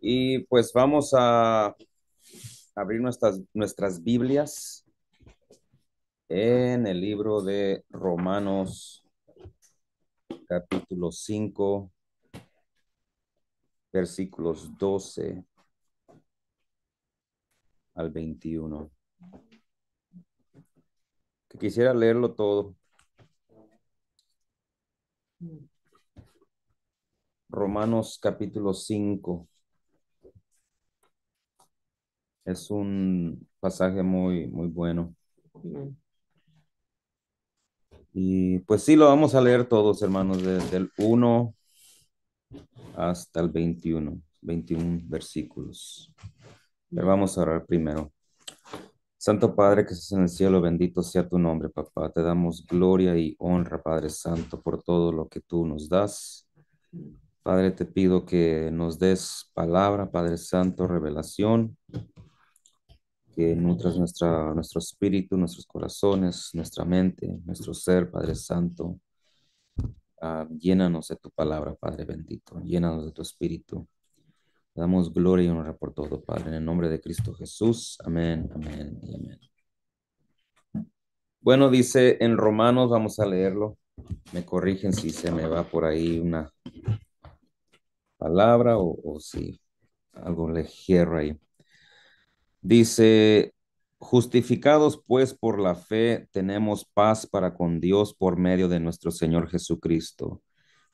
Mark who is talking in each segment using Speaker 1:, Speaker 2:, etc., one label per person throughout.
Speaker 1: Y pues vamos a abrir nuestras Biblias en el libro de Romanos, capítulo 5, versículos 12 al 21. Que quisiera leerlo todo. Romanos capítulo 5 es un pasaje muy bueno. Y pues sí, lo vamos a leer todos, hermanos, desde el 1 hasta el 21 versículos. Pero vamos a orar primero. Santo Padre que estás en el cielo, bendito sea tu nombre, papá. Te damos gloria y honra, Padre Santo, por todo lo que tú nos das. Padre, te pido que nos des palabra, Padre Santo, revelación, que nutras nuestro espíritu, nuestros corazones, nuestra mente, nuestro ser, Padre Santo. Llénanos de tu palabra, Padre bendito. Llénanos de tu espíritu. Te damos gloria y honra por todo, Padre. En el nombre de Cristo Jesús. Amén, amén y amén. Bueno, dice en Romanos, vamos a leerlo. Me corrigen si se me va por ahí una palabra o si algo ligero ahí. Dice, justificados pues por la fe, tenemos paz para con Dios por medio de nuestro Señor Jesucristo,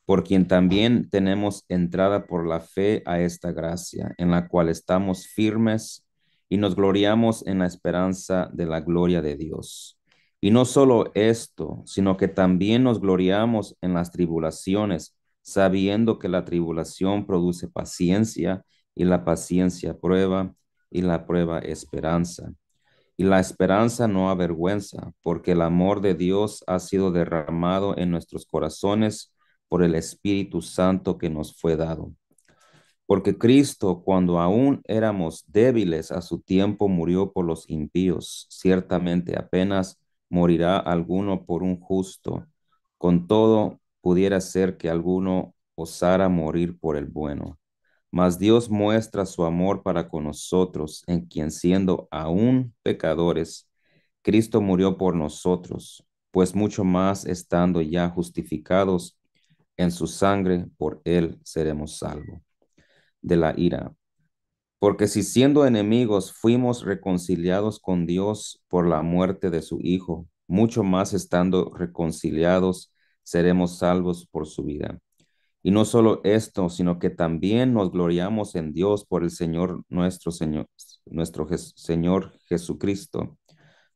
Speaker 1: por quien también tenemos entrada por la fe a esta gracia, en la cual estamos firmes y nos gloriamos en la esperanza de la gloria de Dios. Y no solo esto, sino que también nos gloriamos en las tribulaciones, sabiendo que la tribulación produce paciencia y la paciencia prueba y la prueba esperanza. Y la esperanza no avergüenza, porque el amor de Dios ha sido derramado en nuestros corazones por el Espíritu Santo que nos fue dado. Porque Cristo, cuando aún éramos débiles a su tiempo, murió por los impíos. Ciertamente apenas morirá alguno por un justo. Con todo, pudiera ser que alguno osara morir por el bueno. Mas Dios muestra su amor para con nosotros, en quien siendo aún pecadores, Cristo murió por nosotros, pues mucho más estando ya justificados en su sangre, por él seremos salvos de la ira. Porque si siendo enemigos fuimos reconciliados con Dios por la muerte de su Hijo, mucho más estando reconciliados seremos salvos por su vida. Y no solo esto, sino que también nos gloriamos en Dios por el Señor Jesucristo,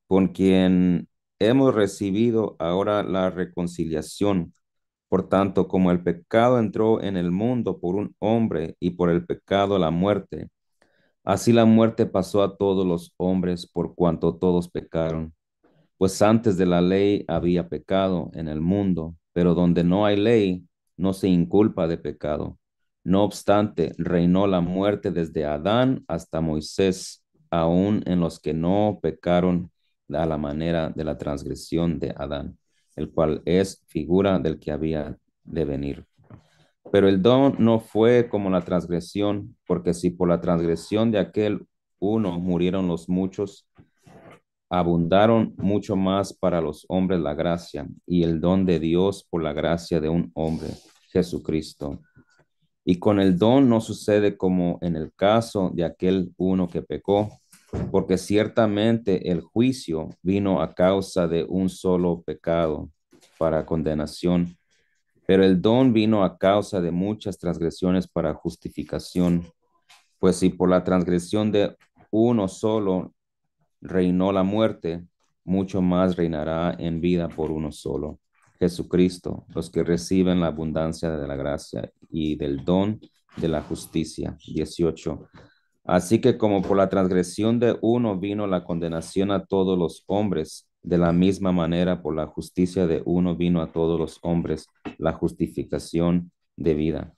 Speaker 1: con quien hemos recibido ahora la reconciliación. Por tanto, como el pecado entró en el mundo por un hombre y por el pecado la muerte, así la muerte pasó a todos los hombres por cuanto todos pecaron. Pues antes de la ley había pecado en el mundo, pero donde no hay ley, no se inculpa de pecado. No obstante, reinó la muerte desde Adán hasta Moisés, aun en los que no pecaron a la manera de la transgresión de Adán, el cual es figura del que había de venir. Pero el don no fue como la transgresión, porque si por la transgresión de aquel uno murieron los muchos, abundaron mucho más para los hombres la gracia y el don de Dios por la gracia de un hombre, Jesucristo. Y con el don no sucede como en el caso de aquel uno que pecó, porque ciertamente el juicio vino a causa de un solo pecado para condenación, pero el don vino a causa de muchas transgresiones para justificación. Pues si por la transgresión de uno solo reinó la muerte, mucho más reinará en vida por uno solo, Jesucristo, los que reciben la abundancia de la gracia y del don de la justicia. 18. Así que como por la transgresión de uno vino la condenación a todos los hombres, de la misma manera por la justicia de uno vino a todos los hombres la justificación de vida.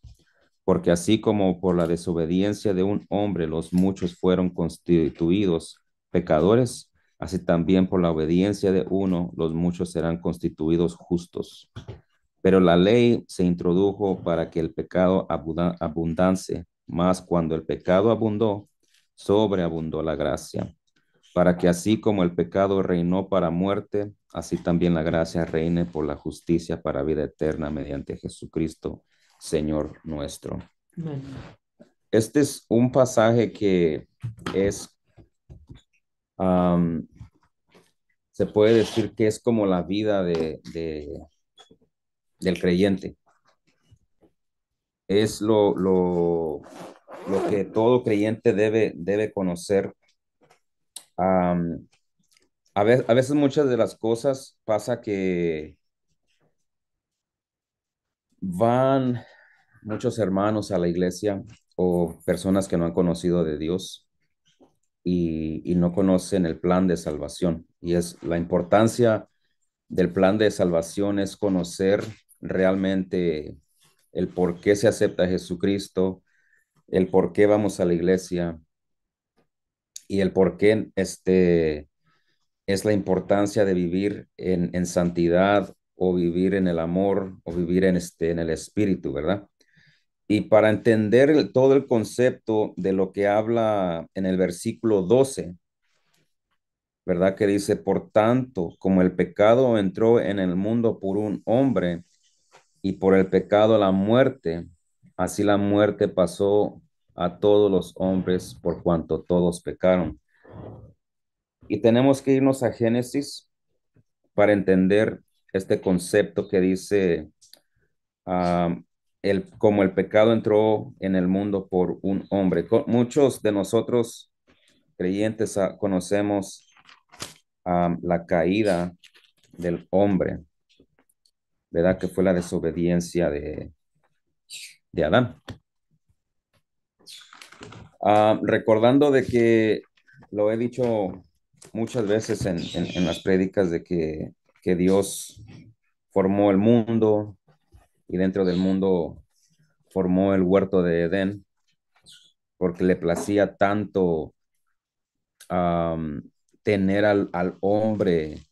Speaker 1: Porque así como por la desobediencia de un hombre los muchos fueron constituidos pecadores, así también por la obediencia de uno los muchos serán constituidos justos. Pero la ley se introdujo para que el pecado abundase, mas cuando el pecado abundó, sobreabundó la gracia, para que así como el pecado reinó para muerte, así también la gracia reine por la justicia para vida eterna mediante Jesucristo, Señor nuestro.
Speaker 2: Amén.
Speaker 1: Este es un pasaje que es, am, se puede decir que es como la vida del creyente. Es lo que todo creyente debe conocer. Am, a veces muchas de las cosas pasa que van muchos hermanos a la iglesia o personas que no han conocido de Dios y no conocen el plan de salvación. Y es la importancia del plan de salvación es conocer realmente el por qué se acepta a Jesucristo, el por qué vamos a la iglesia y el por qué es la importancia de vivir en santidad o vivir en el amor o vivir en el espíritu, ¿verdad? Y para entender todo el concepto de lo que habla en el versículo 12, ¿verdad? Que dice, por tanto, como el pecado entró en el mundo por un hombre y por el pecado la muerte, así la muerte pasó a todos los hombres por cuanto todos pecaron. Y tenemos que irnos a Génesis para entender este concepto que dice, ah, como el pecado entró en el mundo por un hombre. Muchos de nosotros creyentes conocemos la caída del hombre, ¿verdad? Que fue la desobediencia de Adán. Recordando de que lo he dicho muchas veces en las prédicas de que Dios formó el mundo y dentro del mundo formó el huerto de Edén porque le placía tanto am, tener al hombre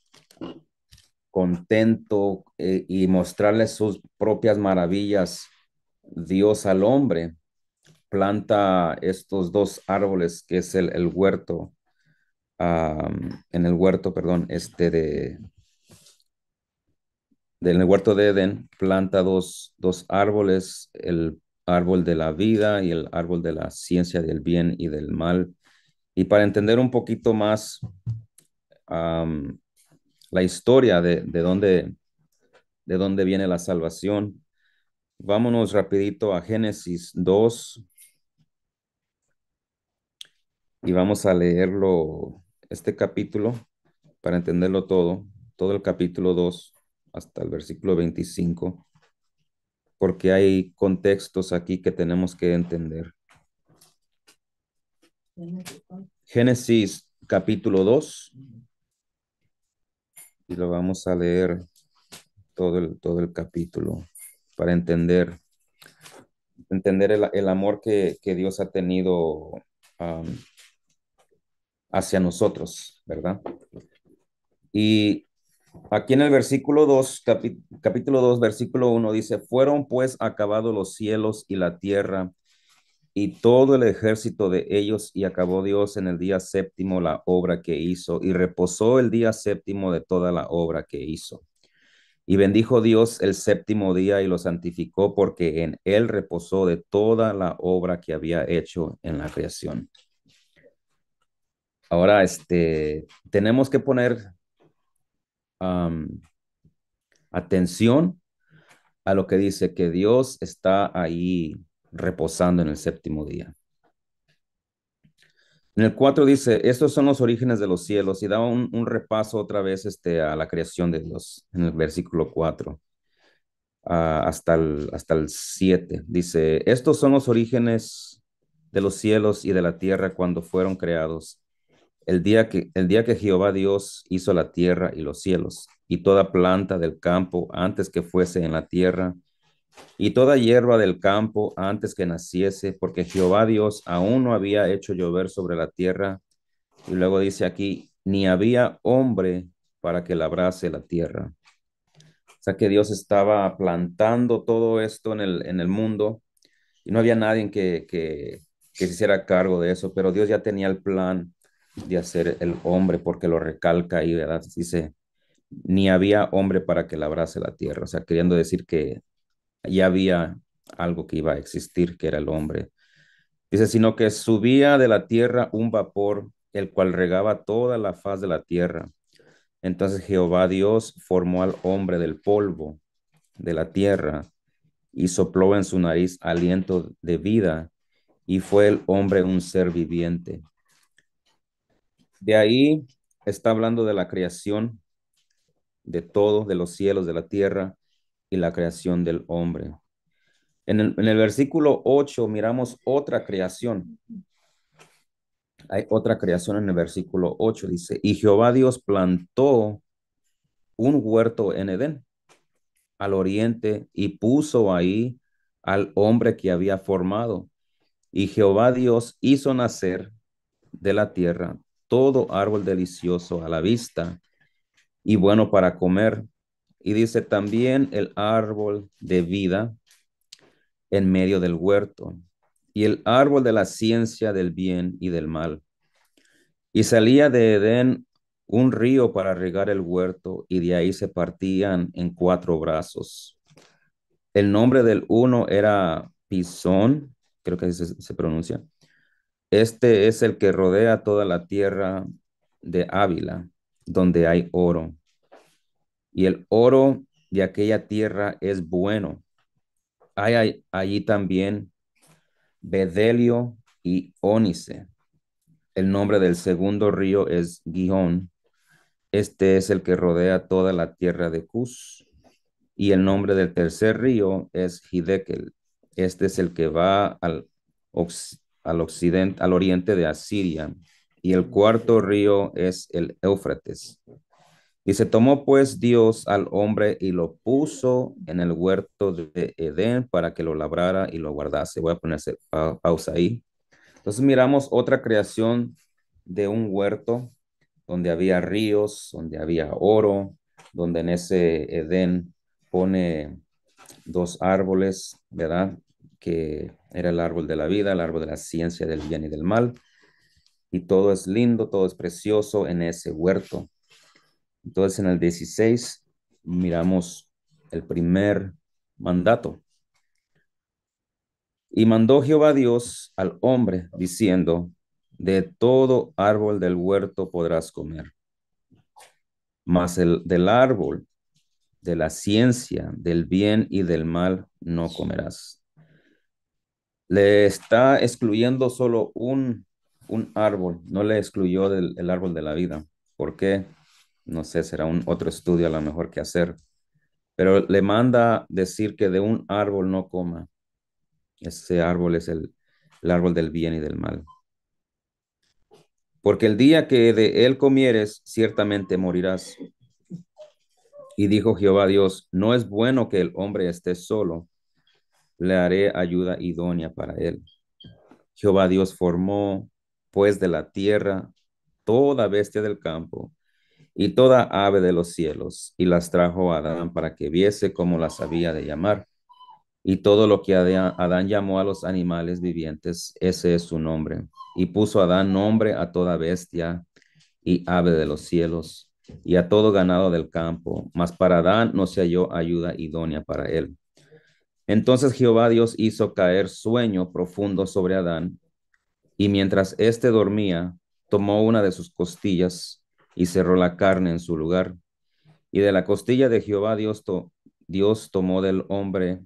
Speaker 1: contento y mostrarle sus propias maravillas. Dios al hombre planta estos dos árboles que es el huerto, en el huerto, perdón, del huerto de Edén, planta dos árboles, el árbol de la vida y el árbol de la ciencia del bien y del mal. Y para entender un poquito más am, la historia de dónde viene la salvación, vámonos rapidito a Génesis 2 y vamos a leerlo, este capítulo, para entenderlo todo el capítulo 2 hasta el versículo 25, porque hay contextos aquí que tenemos que entender. Génesis capítulo 2 y lo vamos a leer todo el capítulo para entender el amor que Dios ha tenido um, hacia nosotros, ¿verdad? Y aquí en el versículo 2 capítulo 2 versículo 1 dice, fueron pues acabados los cielos y la tierra y todo el ejército de ellos, y acabó Dios en el día séptimo la obra que hizo, y reposó el día séptimo de toda la obra que hizo. Y bendijo Dios el séptimo día y lo santificó, porque en él reposó de toda la obra que había hecho en la creación. Ahora, tenemos que poner um, atención a lo que dice que Dios está ahí reposando en el séptimo día. En el 4 dice, estos son los orígenes de los cielos y da un repaso otra vez a la creación de Dios en el versículo 4 hasta el 7. Dice, estos son los orígenes de los cielos y de la tierra cuando fueron creados. El día que Jehová Dios hizo la tierra y los cielos y toda planta del campo antes que fuese en la tierra y toda hierba del campo antes que naciese, porque Jehová Dios aún no había hecho llover sobre la tierra. Y luego dice aquí, ni había hombre para que labrase la tierra. O sea que Dios estaba plantando todo esto en el mundo y no había nadie que se hiciera cargo de eso, pero Dios ya tenía el plan de hacer el hombre, porque lo recalca ahí, ¿verdad? Dice, ni había hombre para que labrase la tierra, o sea, queriendo decir que ya había algo que iba a existir, que era el hombre. Dice, sino que subía de la tierra un vapor, el cual regaba toda la faz de la tierra. Entonces Jehová Dios formó al hombre del polvo de la tierra y sopló en su nariz aliento de vida, y fue el hombre un ser viviente. De ahí está hablando de la creación de todo, de los cielos, de la tierra y la creación del hombre. En el versículo 8 miramos otra creación. Hay otra creación en el versículo 8. Dice, y Jehová Dios plantó un huerto en Edén, al oriente, y puso ahí al hombre que había formado. Y Jehová Dios hizo nacer de la tierra todo árbol delicioso a la vista y bueno para comer. Y dice también el árbol de vida en medio del huerto, y el árbol de la ciencia del bien y del mal. Y salía de Edén un río para regar el huerto, y de ahí se partían en cuatro brazos. El nombre del uno era Pisón, creo que así se pronuncia. Este es el que rodea toda la tierra de Ávila, donde hay oro. Y el oro de aquella tierra es bueno. Hay allí también bedelio y ónice. El nombre del segundo río es Gihón. Este es el que rodea toda la tierra de Cus. Y el nombre del tercer río es Hidekel. Este es el que va al occidente, al oriente de Asiria. Y el cuarto río es el Éufrates. Y se tomó pues Dios al hombre y lo puso en el huerto de Edén para que lo labrara y lo guardase. Voy a ponerse pausa ahí. Entonces miramos otra creación de un huerto donde había ríos, donde había oro, donde en ese Edén pone dos árboles, ¿verdad? Que era el árbol de la vida, el árbol de la ciencia del bien y del mal. Y todo es lindo, todo es precioso en ese huerto. Entonces en el 16 miramos el primer mandato. Y mandó Jehová Dios al hombre diciendo, de todo árbol del huerto podrás comer, mas el del árbol de la ciencia del bien y del mal no comerás. Le está excluyendo solo un árbol, no le excluyó el árbol de la vida. ¿Por qué? No sé, será un otro estudio a lo mejor que hacer, pero le manda decir que de un árbol no coma. Ese árbol es el árbol del bien y del mal. Porque el día que de él comieres, ciertamente morirás. Y dijo Jehová Dios, no es bueno que el hombre esté solo, le haré ayuda idónea para él. Jehová Dios formó, pues, de la tierra toda bestia del campo y toda ave de los cielos, y las trajo a Adán para que viese cómo las había de llamar. Y todo lo que Adán llamó a los animales vivientes, ese es su nombre. Y puso Adán nombre a toda bestia y ave de los cielos, y a todo ganado del campo, mas para Adán no se halló ayuda idónea para él. Entonces Jehová Dios hizo caer sueño profundo sobre Adán, y mientras éste dormía, tomó una de sus costillas y cerró la carne en su lugar. Y de la costilla de Jehová Dios tomó del hombre,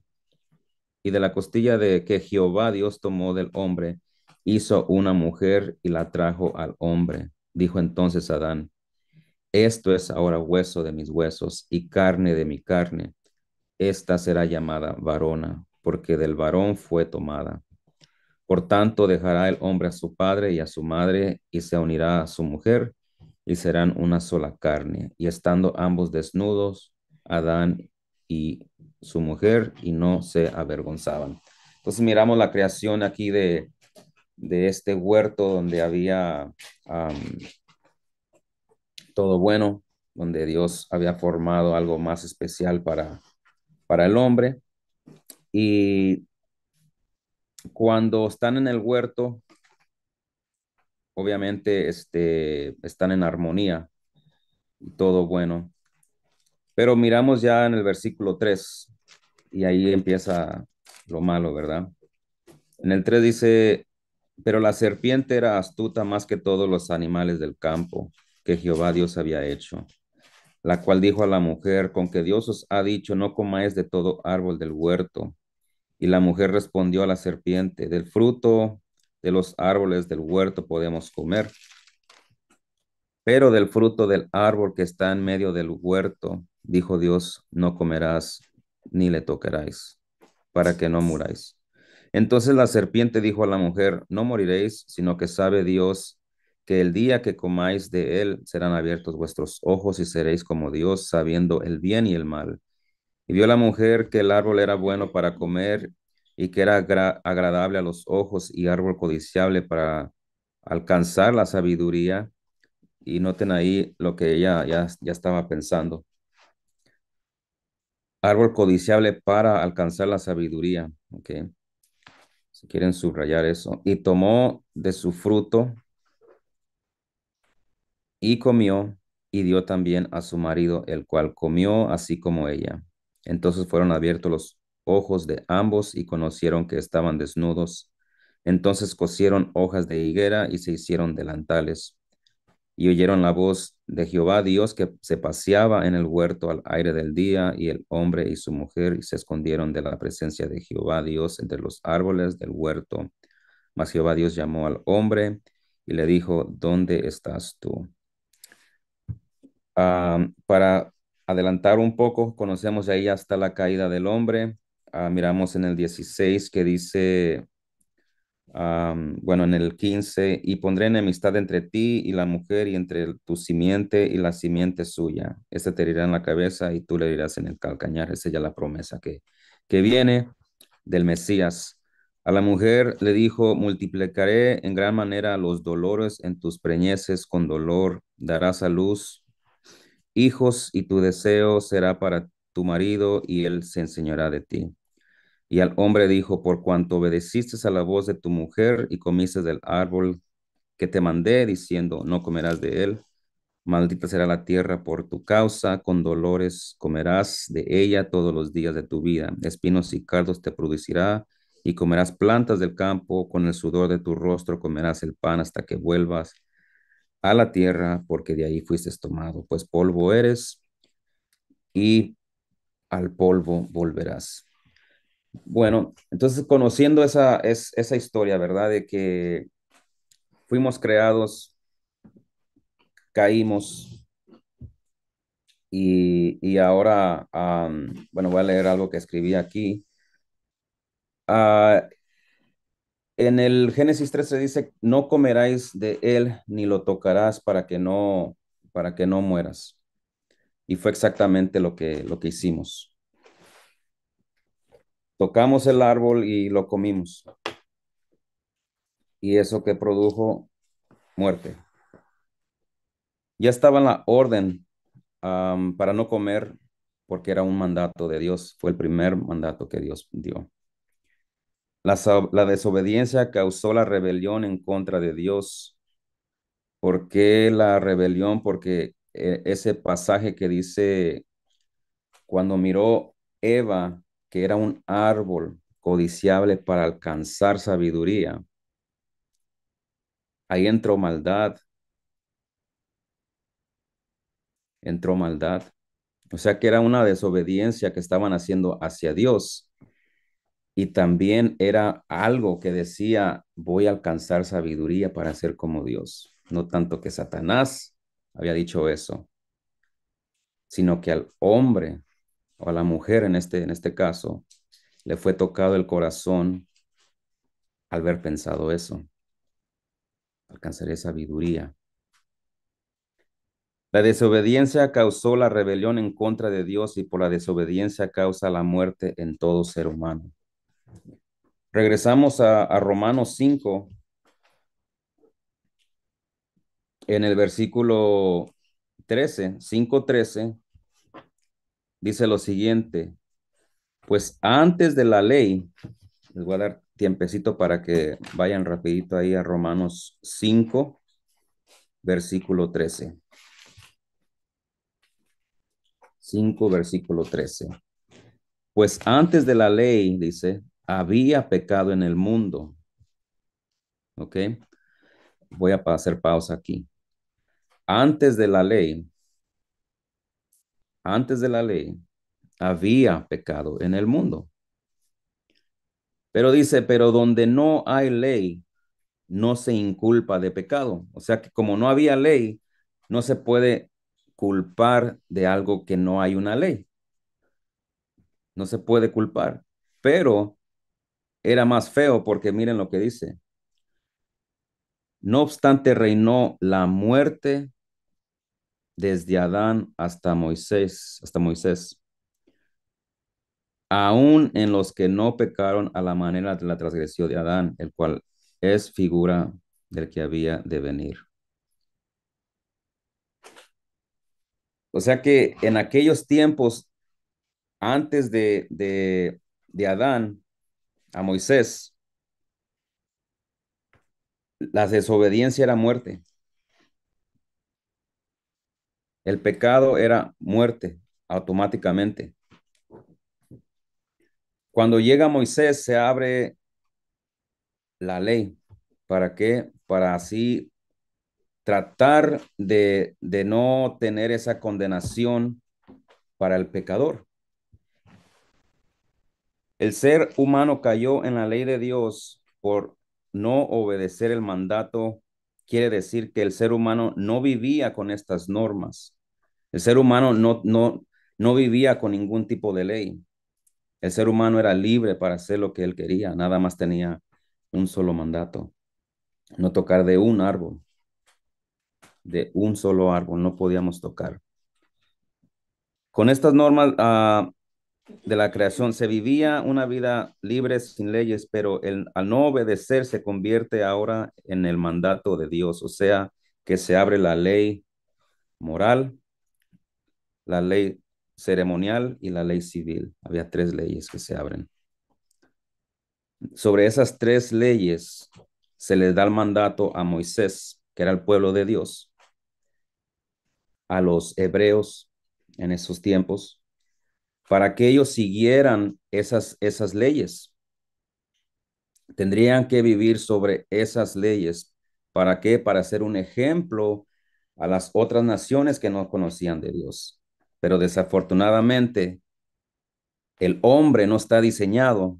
Speaker 1: y de la costilla de que Jehová Dios tomó del hombre, hizo una mujer y la trajo al hombre. Dijo entonces Adán, esto es ahora hueso de mis huesos y carne de mi carne. Esta será llamada varona, porque del varón fue tomada. Por tanto, dejará el hombre a su padre y a su madre, y se unirá a su mujer, y serán una sola carne. Y estando ambos desnudos, Adán y su mujer, y no se avergonzaban. Entonces miramos la creación aquí de este huerto donde había todo bueno, donde Dios había formado algo más especial para el hombre. Y Cuando están en el huerto, obviamente están en armonía y todo bueno. Pero miramos ya en el versículo 3 y ahí empieza lo malo, ¿verdad? En el 3 dice, pero la serpiente era astuta más que todos los animales del campo que Jehová Dios había hecho, la cual dijo a la mujer, con que Dios os ha dicho, no comáis de todo árbol del huerto. Y la mujer respondió a la serpiente, del fruto de los árboles del huerto podemos comer, pero del fruto del árbol que está en medio del huerto, dijo Dios, no comerás ni le tocaráis, para que no muráis. Entonces la serpiente dijo a la mujer, no moriréis, sino que sabe Dios que el día que comáis de él serán abiertos vuestros ojos y seréis como Dios, sabiendo el bien y el mal. Y vio la mujer que el árbol era bueno para comer y que era agradable a los ojos y árbol codiciable para alcanzar la sabiduría. Y noten ahí lo que ella ya estaba pensando. Árbol codiciable para alcanzar la sabiduría. ¿Ok? Si quieren subrayar eso. Y tomó de su fruto y comió y dio también a su marido, el cual comió así como ella. Entonces fueron abiertos los ojos de ambos y conocieron que estaban desnudos. Entonces cosieron hojas de higuera y se hicieron delantales. Y oyeron la voz de Jehová Dios que se paseaba en el huerto al aire del día, y el hombre y su mujer y se escondieron de la presencia de Jehová Dios entre los árboles del huerto. Mas Jehová Dios llamó al hombre y le dijo, ¿dónde estás tú? Para adelantar un poco, conocemos ahí hasta la caída del hombre. Miramos en el 16 que dice, bueno, en el 15, y pondré enemistad entre ti y la mujer y entre tu simiente y la simiente suya. Este te herirá en la cabeza y tú le herirás en el calcañar. Esa es ya la promesa que viene del Mesías. A la mujer le dijo, multiplicaré en gran manera los dolores en tus preñeces, con dolor darás a luz hijos y tu deseo será para tu marido y él se enseñará de ti. Y al hombre dijo, por cuanto obedeciste a la voz de tu mujer y comiste del árbol que te mandé, diciendo, no comerás de él, maldita será la tierra por tu causa, con dolores comerás de ella todos los días de tu vida, espinos y cardos te producirá, y comerás plantas del campo, con el sudor de tu rostro comerás el pan hasta que vuelvas a la tierra, porque de ahí fuiste tomado, pues polvo eres y al polvo volverás. Bueno, entonces conociendo esa historia, ¿verdad? De que fuimos creados, caímos y ahora, bueno, voy a leer algo que escribí aquí. Ah, en el Génesis 13 dice, no comeráis de él ni lo tocarás para que no mueras. Y fue exactamente lo que hicimos. Tocamos el árbol y lo comimos. Y eso que produjo muerte. Ya estaba en la orden para no comer porque era un mandato de Dios, fue el primer mandato que Dios dio. La desobediencia causó la rebelión en contra de Dios. ¿Por qué la rebelión? Porque ese pasaje que dice, cuando miró Eva, que era un árbol codiciable para alcanzar sabiduría, ahí entró maldad, entró maldad. O sea que era una desobediencia que estaban haciendo hacia Dios. Y también era algo que decía, voy a alcanzar sabiduría para ser como Dios. No tanto que Satanás había dicho eso, sino que al hombre o a la mujer en este caso, le fue tocado el corazón al haber pensado eso. Alcanzaré sabiduría. La desobediencia causó la rebelión en contra de Dios y por la desobediencia causa la muerte en todo ser humano. Regresamos a Romanos 5. En el versículo 13, 5:13, dice lo siguiente, pues antes de la ley, les voy a dar tiempecito para que vayan rapidito ahí a Romanos 5, versículo 13. 5, versículo 13. Pues antes de la ley, dice, había pecado en el mundo. ¿Ok? Voy a hacer pausa aquí. Antes de la ley, antes de la ley, había pecado en el mundo. Pero dice, pero donde no hay ley, no se inculpa de pecado. O sea que como no había ley, no se puede culpar de algo que no hay una ley. No se puede culpar. Pero era más feo porque miren lo que dice. No obstante, reinó la muerte desde Adán hasta Moisés, aún en los que no pecaron a la manera de la transgresión de Adán, el cual es figura del que había de venir. O sea que en aquellos tiempos, antes de Adán a Moisés, la desobediencia era muerte. El pecado era muerte automáticamente. Cuando llega Moisés, se abre la ley. ¿Para qué? Para así tratar de no tener esa condenación para el pecador. El ser humano cayó en la ley de Dios por no obedecer el mandato. Quiere decir que el ser humano no vivía con estas normas. El ser humano no vivía con ningún tipo de ley. El ser humano era libre para hacer lo que él quería. Nada más tenía un solo mandato: no tocar de un árbol, de un solo árbol, no podíamos tocar. Con estas normas de la creación se vivía una vida libre sin leyes, pero al no obedecer se convierte ahora en el mandato de Dios, o sea, que se abre la ley moral, la ley ceremonial y la ley civil. Había tres leyes que se abren. Sobre esas tres leyes se les da el mandato a Moisés, que era el pueblo de Dios, a los hebreos en esos tiempos, para que ellos siguieran esas leyes. Tendrían que vivir sobre esas leyes. ¿Para qué? Para ser un ejemplo a las otras naciones que no conocían de Dios. Pero desafortunadamente, el hombre no está diseñado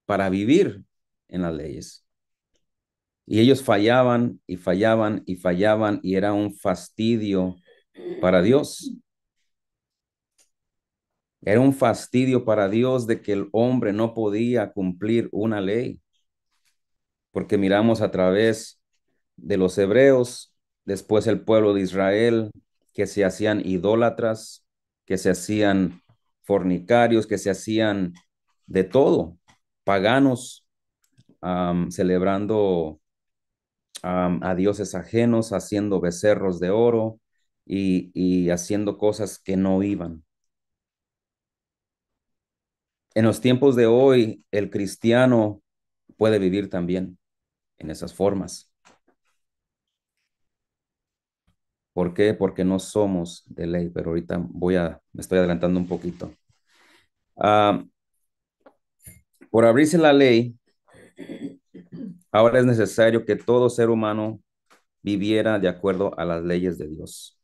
Speaker 1: para vivir en las leyes. Y ellos fallaban y fallaban y fallaban y era un fastidio para Dios. Era un fastidio para Dios de que el hombre no podía cumplir una ley, porque miramos a través de los hebreos, después el pueblo de Israel, que se hacían idólatras, que se hacían fornicarios, que se hacían de todo, paganos, celebrando a dioses ajenos, haciendo becerros de oro y haciendo cosas que no iban. En los tiempos de hoy, el cristiano puede vivir también en esas formas. ¿Por qué? Porque no somos de ley, pero ahorita me estoy adelantando un poquito. Ah, por abrirse la ley, ahora es necesario que todo ser humano viviera de acuerdo a las leyes de Dios.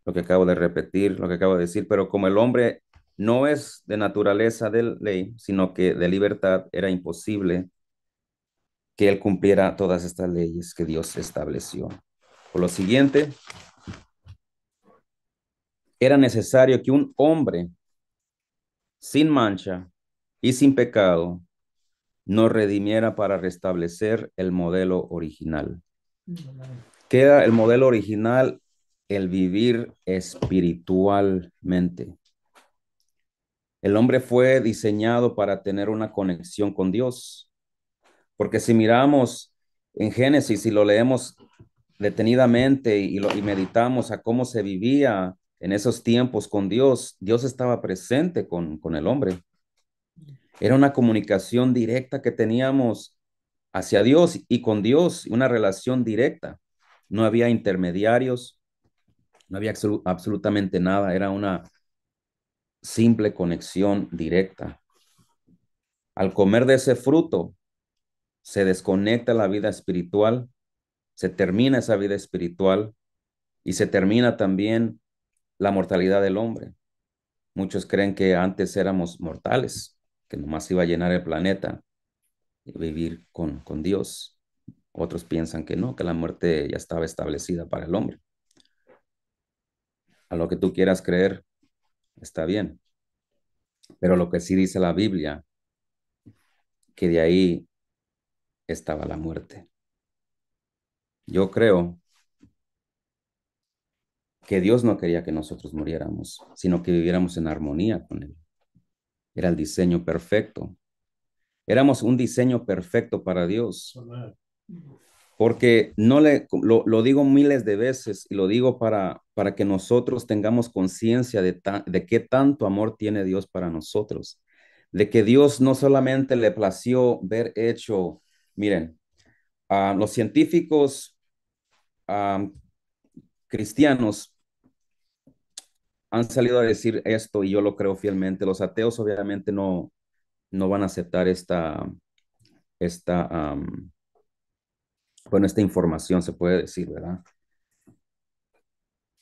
Speaker 1: Lo que acabo de repetir, lo que acabo de decir, pero como el hombre no es de naturaleza de ley, sino que de libertad, era imposible que él cumpliera todas estas leyes que Dios estableció. Por lo siguiente, era necesario que un hombre sin mancha y sin pecado nos redimiera para restablecer el modelo original. ¿Qué era el modelo original? El vivir espiritualmente. El hombre fue diseñado para tener una conexión con Dios, porque si miramos en Génesis y lo leemos detenidamente y meditamos a cómo se vivía en esos tiempos con Dios, Dios estaba presente con el hombre. Era una comunicación directa que teníamos hacia Dios y con Dios, una relación directa. No había intermediarios, no había absolutamente nada, era una simple conexión directa. Al comer de ese fruto, se desconecta la vida espiritual, se termina esa vida espiritual y se termina también la mortalidad del hombre. Muchos creen que antes éramos mortales, que nomás iba a llenar el planeta y vivir con Dios. Otros piensan que no, que la muerte ya estaba establecida para el hombre. A lo que tú quieras creer, está bien. Pero lo que sí dice la Biblia, que de ahí estaba la muerte. Yo creo que Dios no quería que nosotros muriéramos, sino que viviéramos en armonía con Él. Era el diseño perfecto. Éramos un diseño perfecto para Dios. Porque lo digo miles de veces y lo digo para que nosotros tengamos conciencia de qué tanto amor tiene Dios para nosotros. De que Dios no solamente le plació ver hecho, miren, los científicos ah, cristianos han salido a decir esto y yo lo creo fielmente. Los ateos obviamente no van a aceptar esta, bueno, esta información, se puede decir, ¿verdad?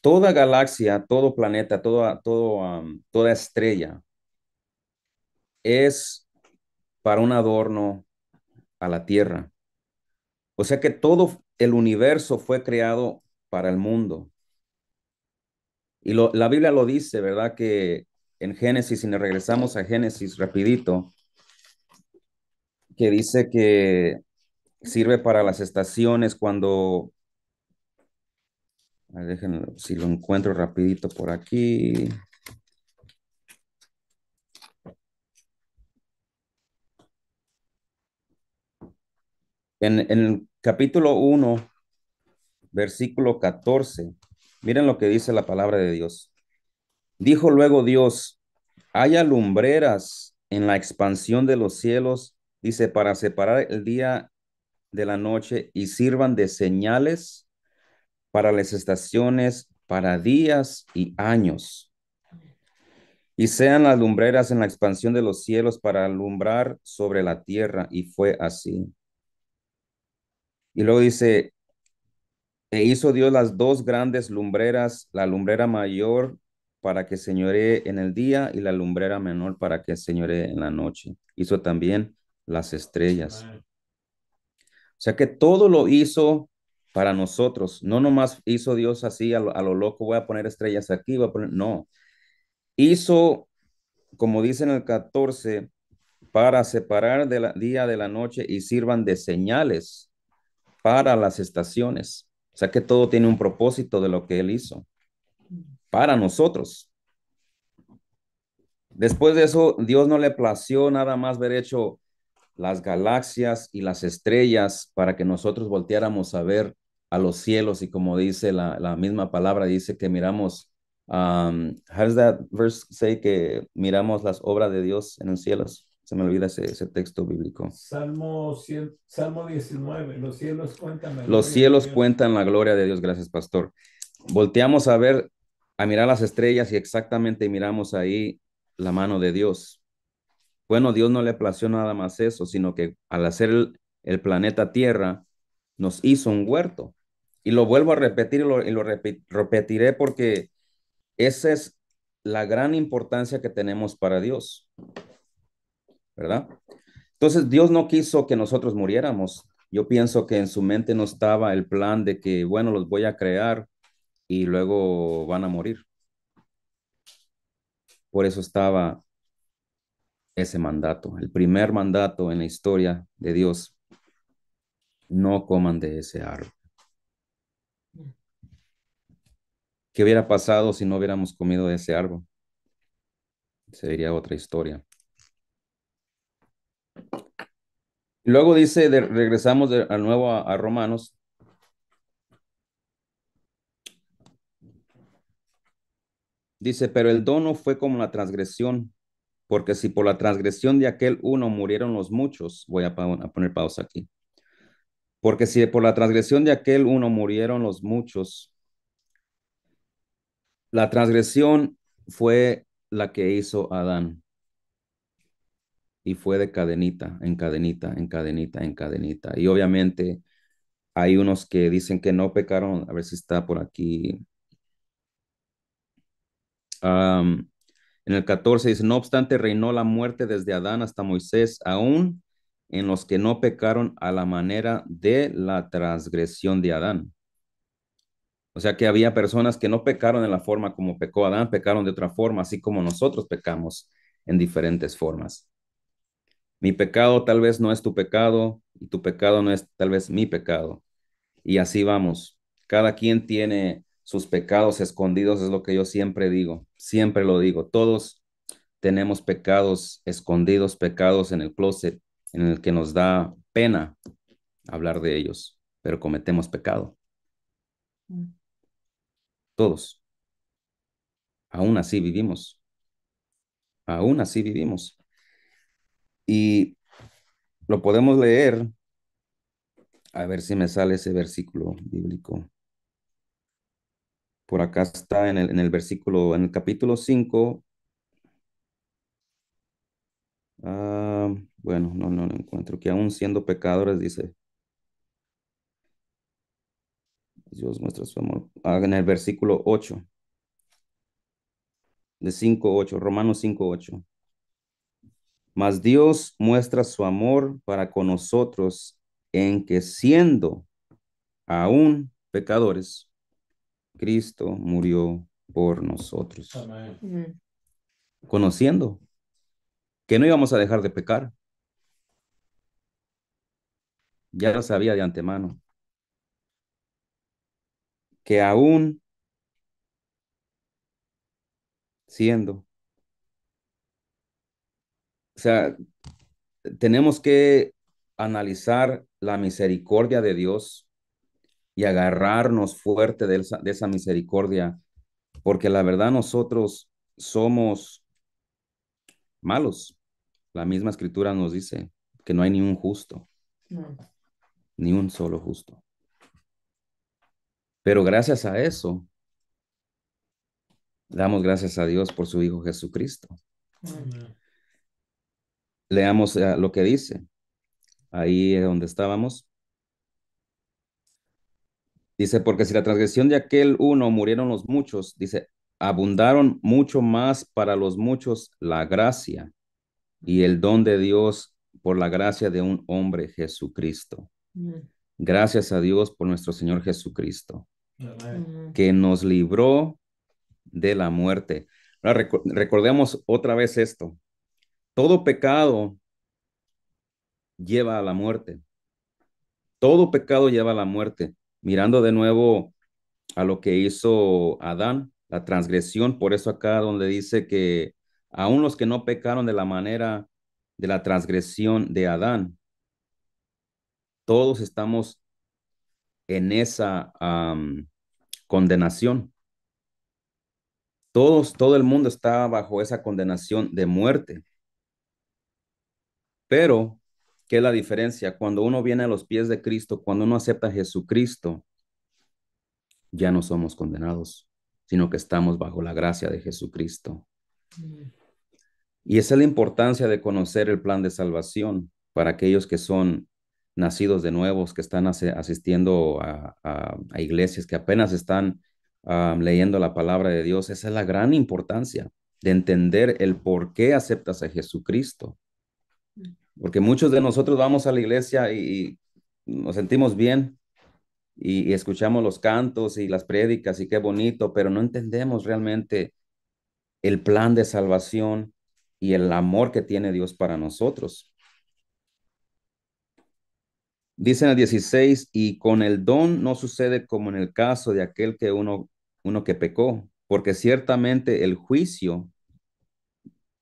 Speaker 1: Toda galaxia, todo planeta, toda estrella es para un adorno a la Tierra. O sea que todo el universo fue creado para el mundo. Y la Biblia lo dice, ¿verdad? Que en Génesis, si nos regresamos a Génesis rapidito, que dice que sirve para las estaciones cuando, a ver, déjenme, si lo encuentro rapidito por aquí. En el capítulo 1, versículo 14, miren lo que dice la palabra de Dios. Dijo luego Dios, haya lumbreras en la expansión de los cielos, dice, para separar el día de la noche y sirvan de señales para las estaciones, para días y años. Y sean las lumbreras en la expansión de los cielos para alumbrar sobre la tierra. Y fue así. Y luego dice, e hizo Dios las dos grandes lumbreras, la lumbrera mayor para que señoree en el día y la lumbrera menor para que señoree en la noche. Hizo también las estrellas. O sea que todo lo hizo para nosotros. No nomás hizo Dios así a lo loco, voy a poner estrellas aquí, voy a poner, no. Hizo, como dice en el 14, para separar del día de la noche y sirvan de señales para las estaciones. O sea que todo tiene un propósito de lo que Él hizo para nosotros. Después de eso, Dios no le plació nada más ver hecho las galaxias y las estrellas para que nosotros volteáramos a ver a los cielos y como dice la misma palabra, dice que miramos, how does that verse say que miramos las obras de Dios en los cielos? Se me olvida ese texto bíblico.
Speaker 2: Salmo 19, los cielos cuentan la
Speaker 1: Los
Speaker 2: gloria de
Speaker 1: cielos
Speaker 2: Dios.
Speaker 1: cuentan la gloria de Dios, gracias, pastor. Volteamos a ver, a mirar las estrellas y exactamente miramos ahí la mano de Dios. Bueno, Dios no le plació nada más eso, sino que al hacer el planeta Tierra, nos hizo un huerto. Y lo vuelvo a repetir y repetiré porque esa es la gran importancia que tenemos para Dios, ¿verdad? Entonces, Dios no quiso que nosotros muriéramos. Yo pienso que en su mente no estaba el plan de que, bueno, los voy a crear y luego van a morir. Por eso estaba ese mandato, el primer mandato en la historia de Dios, no coman de ese árbol. ¿Qué hubiera pasado si no hubiéramos comido de ese árbol? Sería otra historia. Luego dice, regresamos al nuevo a Romanos. Dice, pero el dono fue como la transgresión. porque si por la transgresión de aquel uno murieron los muchos, voy a poner pausa aquí, porque si por la transgresión de aquel uno murieron los muchos, la transgresión fue la que hizo Adán y fue de cadenita, en cadenita, en cadenita, en cadenita. Y obviamente hay unos que dicen que no pecaron, a ver si está por aquí. En el 14 dice, no obstante, reinó la muerte desde Adán hasta Moisés, aún en los que no pecaron a la manera de la transgresión de Adán. O sea que había personas que no pecaron en la forma como pecó Adán, pecaron de otra forma, así como nosotros pecamos en diferentes formas. Mi pecado tal vez no es tu pecado y tu pecado no es tal vez mi pecado. Y así vamos. Cada quien tiene sus pecados escondidos, es lo que yo siempre digo, siempre lo digo. Todos tenemos pecados escondidos, pecados en el closet, en el que nos da pena hablar de ellos, pero cometemos pecado. Todos. Aún así vivimos. Aún así vivimos. Y lo podemos leer, a ver si me sale ese versículo bíblico. Por acá está en el versículo, en el capítulo 5. Bueno, no lo encuentro. Que aún siendo pecadores, dice, Dios muestra su amor. En el versículo 8, de 5:8, Romanos 5:8. Mas Dios muestra su amor para con nosotros en que siendo aún pecadores, Cristo murió por nosotros.
Speaker 2: Amén.
Speaker 1: Conociendo que no íbamos a dejar de pecar, ya lo sabía de antemano, que aún siendo, o sea, tenemos que analizar la misericordia de Dios y agarrarnos fuerte de esa misericordia, porque la verdad nosotros somos malos. La misma escritura nos dice que no hay ni un justo,
Speaker 2: No.
Speaker 1: ni un solo justo. Pero gracias a eso, damos gracias a Dios por su Hijo Jesucristo.
Speaker 2: Amén.
Speaker 1: Leamos lo que dice. Ahí es donde estábamos. Dice, porque si la transgresión de aquel uno murieron los muchos, dice, abundaron mucho más para los muchos la gracia y el don de Dios por la gracia de un hombre Jesucristo. Gracias a Dios por nuestro Señor Jesucristo,
Speaker 2: Amén.
Speaker 1: que nos libró de la muerte. Ahora recordemos otra vez esto. Todo pecado lleva a la muerte. Todo pecado lleva a la muerte. Mirando de nuevo a lo que hizo Adán, la transgresión, por eso acá donde dice que aún los que no pecaron de la manera de la transgresión de Adán, todos estamos en esa condenación. Todo el mundo está bajo esa condenación de muerte. Pero, ¿qué es la diferencia? Cuando uno viene a los pies de Cristo, cuando uno acepta a Jesucristo, ya no somos condenados, sino que estamos bajo la gracia de Jesucristo. Y esa es la importancia de conocer el plan de salvación para aquellos que son nacidos de nuevos, que están asistiendo a iglesias, que apenas están leyendo la palabra de Dios. Esa es la gran importancia de entender el por qué aceptas a Jesucristo. Porque muchos de nosotros vamos a la iglesia y nos sentimos bien y escuchamos los cantos y las prédicas y qué bonito, pero no entendemos realmente el plan de salvación y el amor que tiene Dios para nosotros. Dice en el 16, y con el don no sucede como en el caso de aquel que uno que pecó, porque ciertamente el juicio,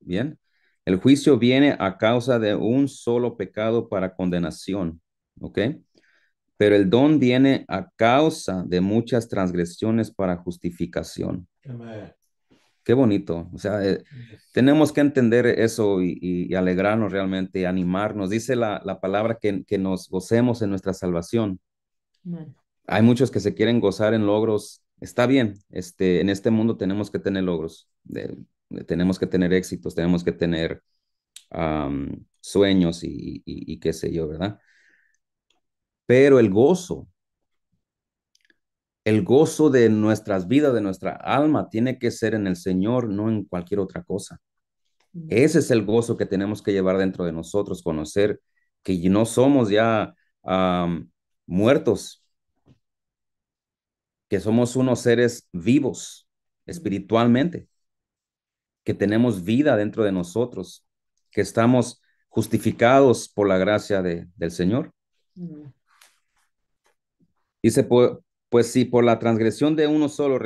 Speaker 1: bien, el juicio viene a causa de un solo pecado para condenación, ¿ok? Pero el don viene a causa de muchas transgresiones para justificación.
Speaker 2: Amén.
Speaker 1: qué bonito. O sea,
Speaker 2: Yes.
Speaker 1: tenemos que entender eso y alegrarnos realmente, animarnos. Dice la palabra que nos gocemos en nuestra salvación.
Speaker 3: Amén.
Speaker 1: Hay muchos que se quieren gozar en logros. Está bien, en este mundo tenemos que tener logros, tenemos que tener éxitos, tenemos que tener sueños y qué sé yo, ¿verdad? Pero el gozo de nuestras vidas, de nuestra alma, tiene que ser en el Señor, no en cualquier otra cosa.
Speaker 3: Amén.
Speaker 1: Ese es el gozo que tenemos que llevar dentro de nosotros, conocer que no somos ya muertos, que somos unos seres vivos espiritualmente, que tenemos vida dentro de nosotros, que estamos justificados por la gracia del Señor.
Speaker 3: Amén.
Speaker 1: Dice, pues si por la transgresión de uno solo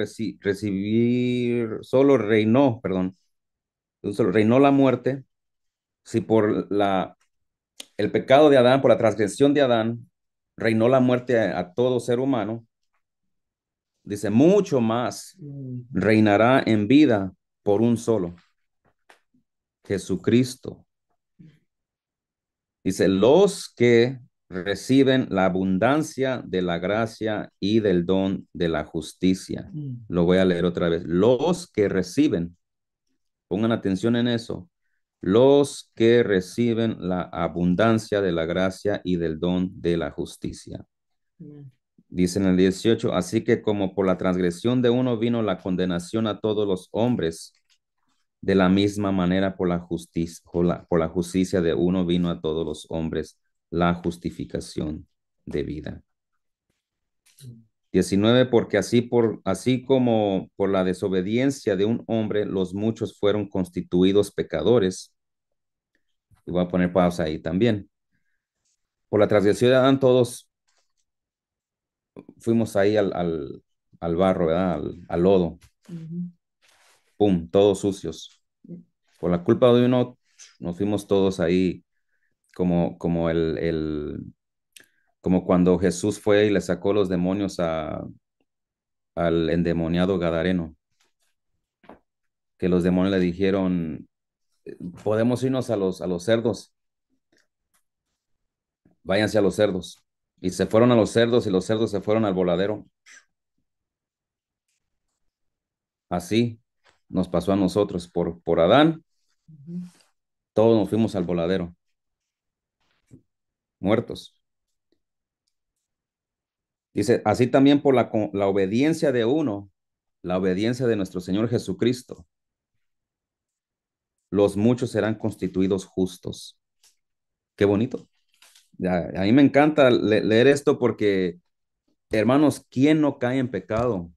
Speaker 1: solo reinó, perdón, solo reinó la muerte, si por el pecado de Adán, por la transgresión de Adán, reinó la muerte a todo ser humano, dice, mucho más reinará en vida por un solo, Jesucristo. Dice, los que reciben la abundancia de la gracia y del don de la justicia. Lo voy a leer otra vez. Los que reciben, pongan atención en eso, los que reciben la abundancia de la gracia y del don de la justicia.
Speaker 3: Amén.
Speaker 1: Dice en el 18, así que como por la transgresión de uno vino la condenación a todos los hombres, de la misma manera por la justicia de uno vino a todos los hombres la justificación de vida. 19, porque así como por la desobediencia de un hombre los muchos fueron constituidos pecadores, y voy a poner pausa ahí también. Por la transgresión de Adán todos fuimos ahí al barro, ¿verdad? Al lodo,
Speaker 3: Ujú.
Speaker 1: pum, todos sucios. Por la culpa de uno nos fuimos todos ahí como como cuando Jesús fue y le sacó los demonios al endemoniado Gadareno, que los demonios le dijeron, podemos irnos a los cerdos, váyanse a los cerdos. Y se fueron a los cerdos y los cerdos se fueron al voladero. Así nos pasó a nosotros. Por Adán,
Speaker 3: Ujú.
Speaker 1: todos nos fuimos al voladero, muertos. Dice, así también por la obediencia de uno, la obediencia de nuestro Señor Jesucristo, los muchos serán constituidos justos. Qué bonito. A mí me encanta leer esto porque, hermanos, ¿quién no cae en pecado?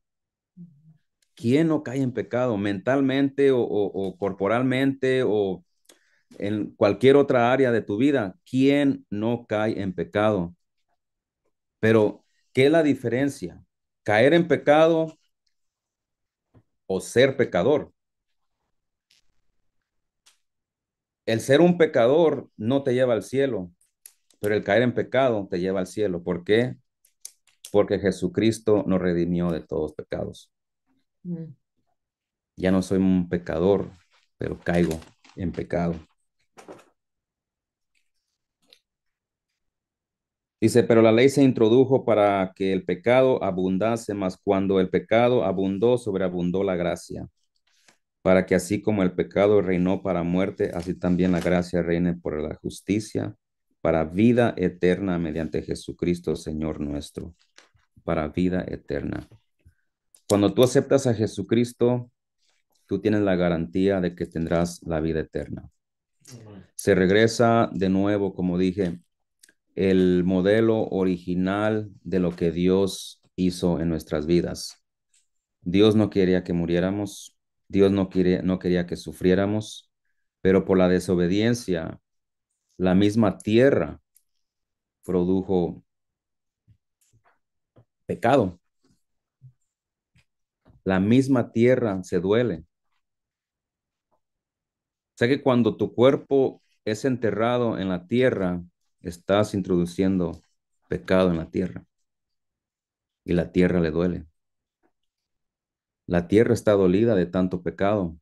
Speaker 1: ¿Quién no cae en pecado mentalmente o corporalmente o en cualquier otra área de tu vida? ¿Quién no cae en pecado? Pero, ¿qué es la diferencia? ¿Caer en pecado o ser pecador? El ser un pecador no te lleva al cielo, pero el caer en pecado te lleva al cielo. ¿Por qué? Porque Jesucristo nos redimió de todos pecados.
Speaker 3: Amén.
Speaker 1: Ya no soy un pecador, pero caigo en pecado. Dice, pero la ley se introdujo para que el pecado abundase, mas cuando el pecado abundó, sobreabundó la gracia, para que así como el pecado reinó para muerte, así también la gracia reine por la justicia, para vida eterna mediante Jesucristo, Señor nuestro, para vida eterna. Cuando tú aceptas a Jesucristo, tú tienes la garantía de que tendrás la vida eterna. Se regresa de nuevo, como dije, el modelo original de lo que Dios hizo en nuestras vidas. Dios no quería que muriéramos, Dios no quería que sufriéramos, pero por la desobediencia, la misma tierra produjo pecado. La misma tierra se duele. O sea que cuando tu cuerpo es enterrado en la tierra, estás introduciendo pecado en la tierra y la tierra le duele. La tierra está dolida de tanto pecado.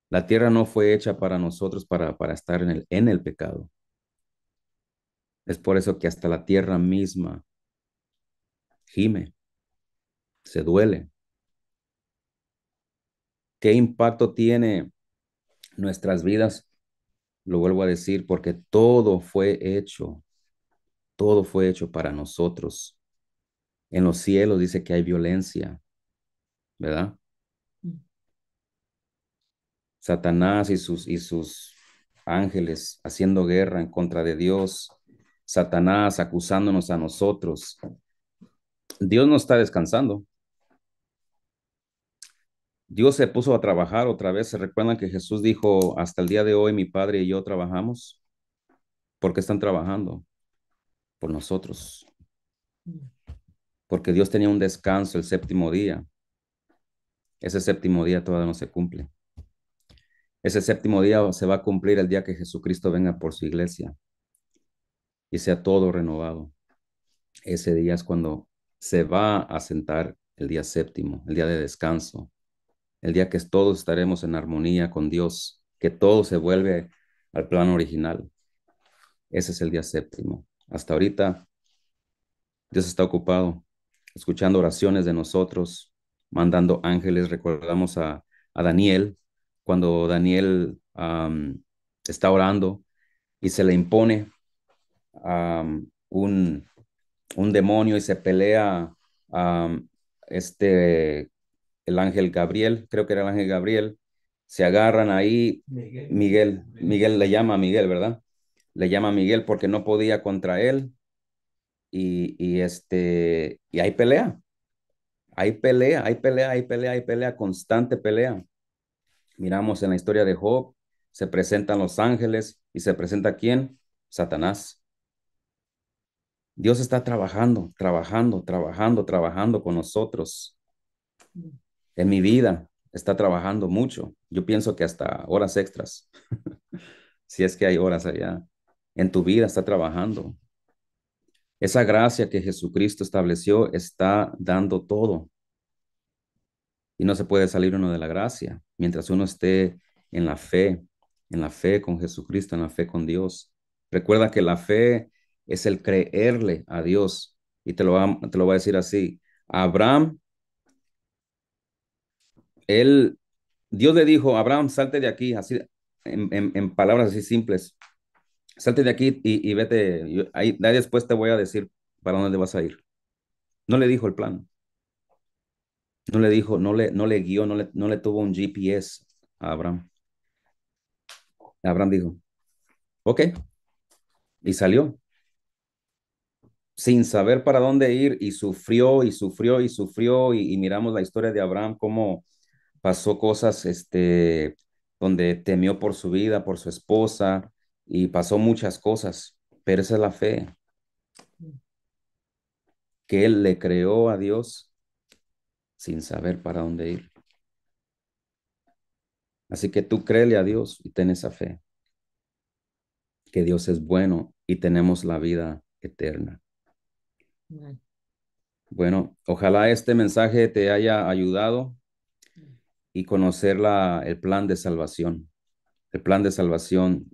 Speaker 1: La tierra no fue hecha para nosotros para estar en el pecado. Es por eso que hasta la tierra misma gime, se duele. ¿Qué impacto tiene nuestras vidas? Lo vuelvo a decir, porque todo fue hecho para nosotros. En los cielos dice que hay violencia, ¿verdad?
Speaker 3: mm,
Speaker 1: Satanás y sus ángeles haciendo guerra en contra de Dios. Satanás acusándonos a nosotros. Dios no está descansando. Dios se puso a trabajar otra vez. ¿Se recuerdan que Jesús dijo, hasta el día de hoy mi Padre y yo trabajamos? ¿Por qué están trabajando? Por nosotros.
Speaker 3: mm,
Speaker 1: Porque Dios tenía un descanso el séptimo día. Ese séptimo día todavía no se cumple. Ese séptimo día se va a cumplir el día que Jesucristo venga por su iglesia y sea todo renovado. Ese día es cuando se va a sentar el día séptimo, el día de descanso, el día que todos estaremos en armonía con Dios, que todo se vuelve al plan original. Ese es el día séptimo. Hasta ahorita Dios está ocupado, escuchando oraciones de nosotros, mandando ángeles. Recordamos a Daniel, cuando Daniel está orando y se le impone un demonio y se pelea um, este, el ángel Gabriel, creo que era el ángel Gabriel, se agarran ahí, Miguel le llama a Miguel, ¿verdad? Le llama a Miguel porque no podía contra él y hay pelea, hay pelea, hay pelea, hay pelea, hay pelea, constante pelea. Miramos en la historia de Job, se presentan los ángeles y se presenta ¿quién? Satanás. Dios está trabajando, trabajando, trabajando, trabajando con nosotros.
Speaker 3: mm.
Speaker 1: En mi vida está trabajando mucho. Yo pienso que hasta horas extras, si es que hay horas allá. En tu vida está trabajando. Esa gracia que Jesucristo estableció está dando todo. Y no se puede salir uno de la gracia mientras uno esté en la fe con Jesucristo, en la fe con Dios. Recuerda que la fe es el creerle a Dios. Y te lo voy a decir así. Abraham, él, Dios le dijo, Abraham, salte de aquí, así, en palabras así simples. Salte de aquí y vete. Ahí después te voy a decir para dónde vas a ir. No le dijo el plan. No le dijo, no le guió, no le tuvo un GPS a Abraham. Abraham dijo, ok, y salió sin saber para dónde ir y sufrió y sufrió y sufrió y miramos la historia de Abraham, cómo pasó cosas, donde temió por su vida, por su esposa y pasó muchas cosas, pero esa es la fe, que él le creó a Dios sin saber para dónde ir. Así que tú créele a Dios y ten esa fe, que Dios es bueno y tenemos la vida eterna.
Speaker 3: Amén.
Speaker 1: Bueno, ojalá este mensaje te haya ayudado y conocer el plan de salvación, el plan de salvación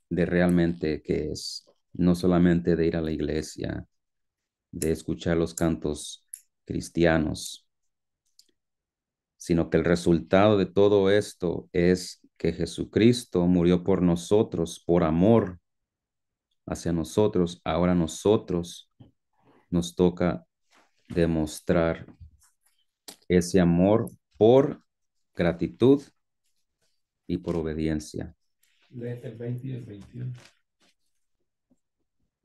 Speaker 1: de realmente que es, no solamente de ir a la iglesia, de escuchar los cantos cristianos, sino que el resultado de todo esto es que Jesucristo murió por nosotros, por amor hacia nosotros. Ahora nosotros nos toca demostrar ese amor por gratitud y por obediencia.
Speaker 2: Léete el 20 y el 21.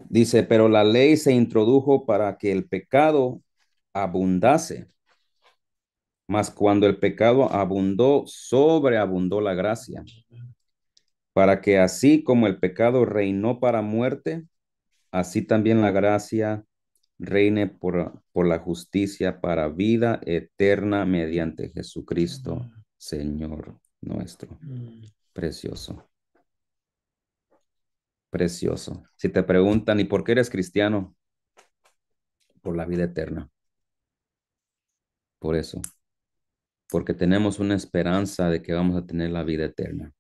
Speaker 1: Dice, pero la ley se introdujo para que el pecado abundase, mas cuando el pecado abundó, sobreabundó la gracia, para que así como el pecado reinó para muerte, así también la gracia reine por la justicia para vida eterna mediante Jesucristo, Señor nuestro. Precioso, precioso. Si te preguntan, ¿y por qué eres cristiano? Por la vida eterna. por eso, porque tenemos una esperanza de que vamos a tener la vida eterna,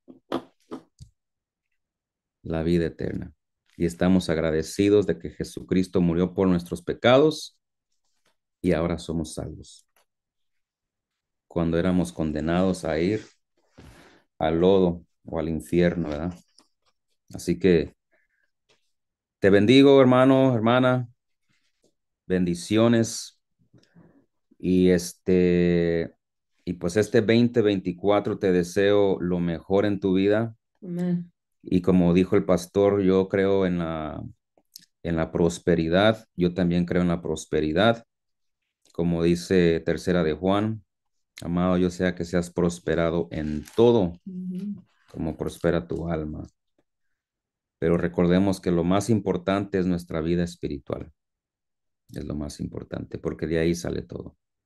Speaker 1: la vida eterna. Y estamos agradecidos de que Jesucristo murió por nuestros pecados y ahora somos salvos. Cuando éramos condenados a ir al lodo o al infierno, ¿verdad? Así que te bendigo, hermano, hermana. Bendiciones. Y y pues este 2024 te deseo lo mejor en tu vida.
Speaker 3: Amén.
Speaker 1: Y como dijo el pastor, yo creo en la prosperidad. Yo también creo en la prosperidad. Como dice Tercera de Juan, amado, yo sea que seas prosperado en todo,
Speaker 3: Ujú.
Speaker 1: como prospera tu alma. Pero recordemos que lo más importante es nuestra vida espiritual. Es lo más importante, porque de ahí sale todo.